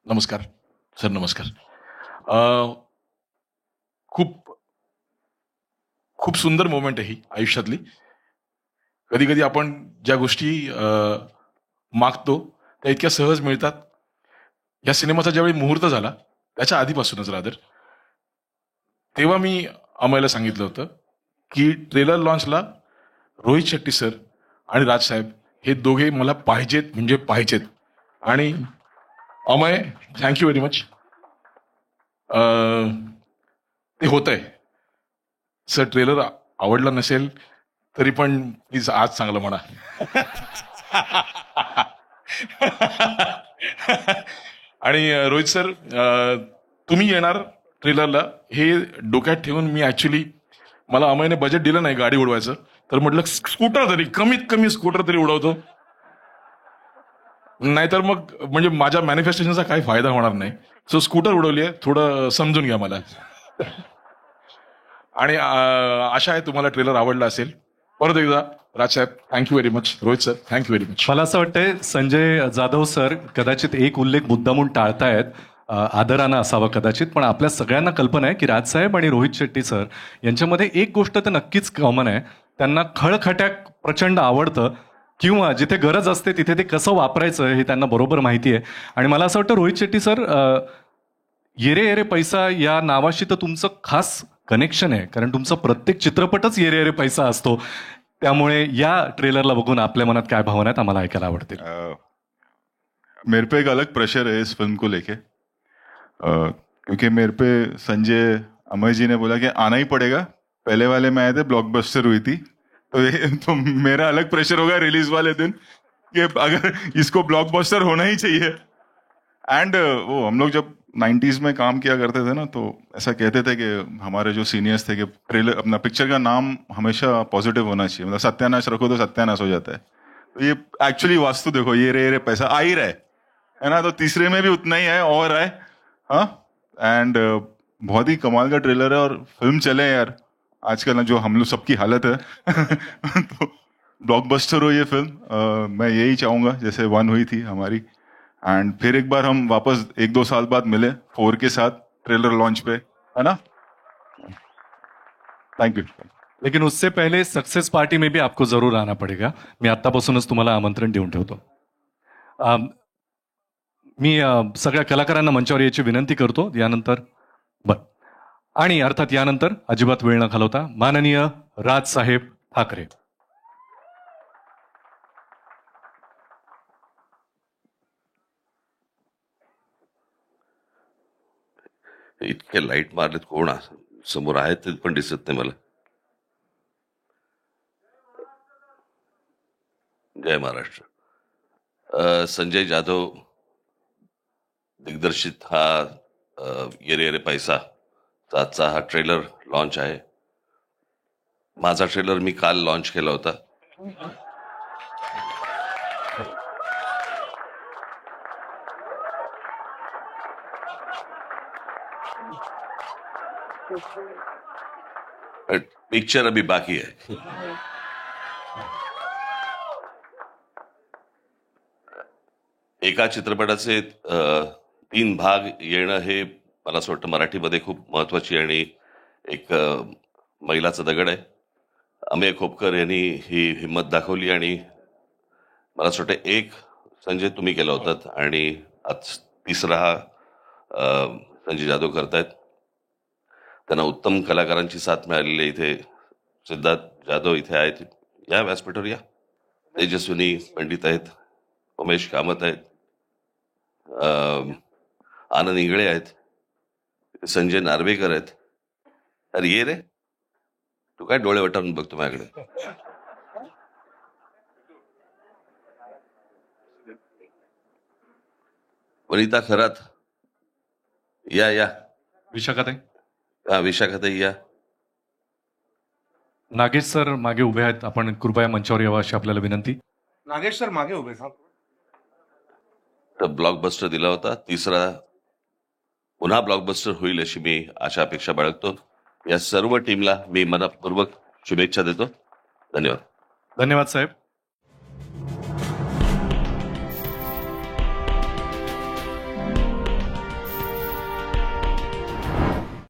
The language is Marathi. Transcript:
नमस्कार सर, नमस्कार. अ, खूप खूप सुंदर मोमेंट आहे ही आयुष्यातली. कधी कधी आपण ज्या गोष्टी मागतो त्या इतक्या सहज मिळतात. या सिनेमाचा ज्यावेळी मुहूर्त झाला त्याच्या आधीपासूनच रादर, तेव्हा मी अमयला सांगितलं होतं की ट्रेलर लॉन्चला रोहित शेट्टी सर आणि राजसाहेब हे दोघे मला पाहिजेत म्हणजे पाहिजेत. आणि अमय, थँक्यू व्हेरी मच. ते होत आहे. सर, ट्रेलर आवडला नसेल तरी पण प्लीज आज चांगलं म्हणा. आणि रोहित सर, तुम्ही येणार ट्रेलरला हे डोक्यात ठेवून मी ऍक्च्युली, मला अमयने बजेट दिलं नाही गाडी उडवायचं, तर म्हटलं स्कूटर तरी, कमीत कमी स्कूटर तरी उडवतो, नाहीतर मग म्हणजे माझ्या मॅनिफेस्टेशनचा काही फायदा होणार नाही. सो स्कूटर उडवली आहे, थोडं समजून घ्या मला. आणि आशा आहे तुम्हाला ट्रेलर आवडला असेल. परत एकदा Rajsaheb thank you very much, Rohit sir thank you very much. मला असं वाटतंय संजय जाधव सर कदाचित एक उल्लेख मुद्दामून टाळतायत, आदरानं असावा कदाचित, पण आपल्या सगळ्यांना कल्पना आहे की राजसाहेब आणि रोहित शेट्टी सर यांच्यामध्ये एक गोष्ट तर नक्कीच कॉमन आहे. त्यांना खळखट्याक प्रचंड आवडतं, किंवा जिथे गरज असते तिथे ते कसं वापरायचं हे त्यांना बरोबर माहिती आहे. आणि मला असं वाटतं रोहित शेट्टी सर, येरे येरे पैसा या नावाशी तर तुमचं खास कनेक्शन आहे, कारण तुमचा प्रत्येक चित्रपटच येरे येरे पैसा असतो. त्यामुळे या ट्रेलरला बघून आपल्या मनात काय भावना आहेत आम्हाला ऐकायला आवडतील. मेरे पे एक अलग प्रेशर है इस फिल्म को लेके, क्योंकि मेरे पे संजय अमय जी ने बोला कि आना ही पड़ेगा. पहले वाले में आए थे, ब्लॉकबस्टर हुई थी, तो मेरा अलग प्रेशर होगा रिलीज वाले दिन कि अगर इसको ब्लॉकबस्टर होना ही चाहिए. एंड वो हम लोग जब 90s में काम किया करते थे ना, तो ऐसा कहते थे कि हमारे जो सीनियर्स थे कि ट्रेलर, अपना पिक्चर का नाम हमेशा पॉजिटिव होना चाहिए, मतलब सत्यानाश रखो तो सत्यानाश हो जाता है. तो ये एक्चुअली वास्तु देखो, ये रे पैसा आ ही रहा है ना, तो तीसरे में भी उतना ही है और है. हाँ, एंड बहुत ही कमाल का ट्रेलर है और फिल्म चले यार. आजकल ना जो हम लोग सबकी हालत है तो ब्लॉकबस्टर हो ये फिल्म. मैं यही चाहूंगा जैसे 1 हुई थी हमारी, एंड फिर एक बार हम वापस 1-2 साल बाद मिले 4 के साथ ट्रेलर लॉन्च पे, है ना. Thank you. लेकिन उससे पहले सक्सेस पार्टी में भी आपको जरूर आना पडेगा. मी आत्तापासूनच तुम्हाला आमंत्रण देऊन ठेवतो. मी सगळ्या कलाकारांना मंचावर यायची विनंती करतो. यानंतर आणि अर्थात यानंतर अजिबात वेळ न घालवता माननीय राजसाहेब ठाकरे. इतके लाईट मारलेत, कोण समोर आहेत ते पण दिसत नाही मला. जय महाराष्ट्र. संजय जाधव दिग्दर्शित हा येरे येरे पैसा आजचा हा ट्रेलर लॉन्च आहे. माझा ट्रेलर मी काल लॉन्च केला होता. पिक्चर अभी बाकी है. एका चित्रपटाचे 3 भाग येणं हे मला असं वाटतं मराठीमध्ये खूप महत्वाची आणि एक मैलाचा दगड आहे. अमेय खोपकर यांनी ही हिंमत दाखवली आणि मला असं वाटतं एक संजय तुम्ही केला होतात आणि आज तिसरा हा संजय जाधव करतायत. त्यांना उत्तम कलाकारांची साथ मिळालेली. इथे सिद्धार्थ जाधव इथे आहेत, या व्यासपीठावर या. तेजस्विनी पंडित आहेत, उमेश कामत आहेत, आनंद इंगळे आहेत, संजय नार्वेकर आहेत. अरे ये रे, तू काय डोळे वटारून बघतो माझ्याकडे. वनिता खरात या या. विशाखाताई. विशाखाताई या. नागेश सर मागे उभे आहेत, आपण कृपया मंचावर यावं अशी आपल्याला विनंती. नागेश सर मागे उभे. तर ब्लॉकबस्टर दिला होता, तिसरा पुन्हा ब्लॉकबस्टर होईल अशी मी आशा अपेक्षा बाळगतो. या सर्व टीमला मी मनपूर्वक शुभेच्छा देतो. धन्यवाद. धन्यवाद साहेब.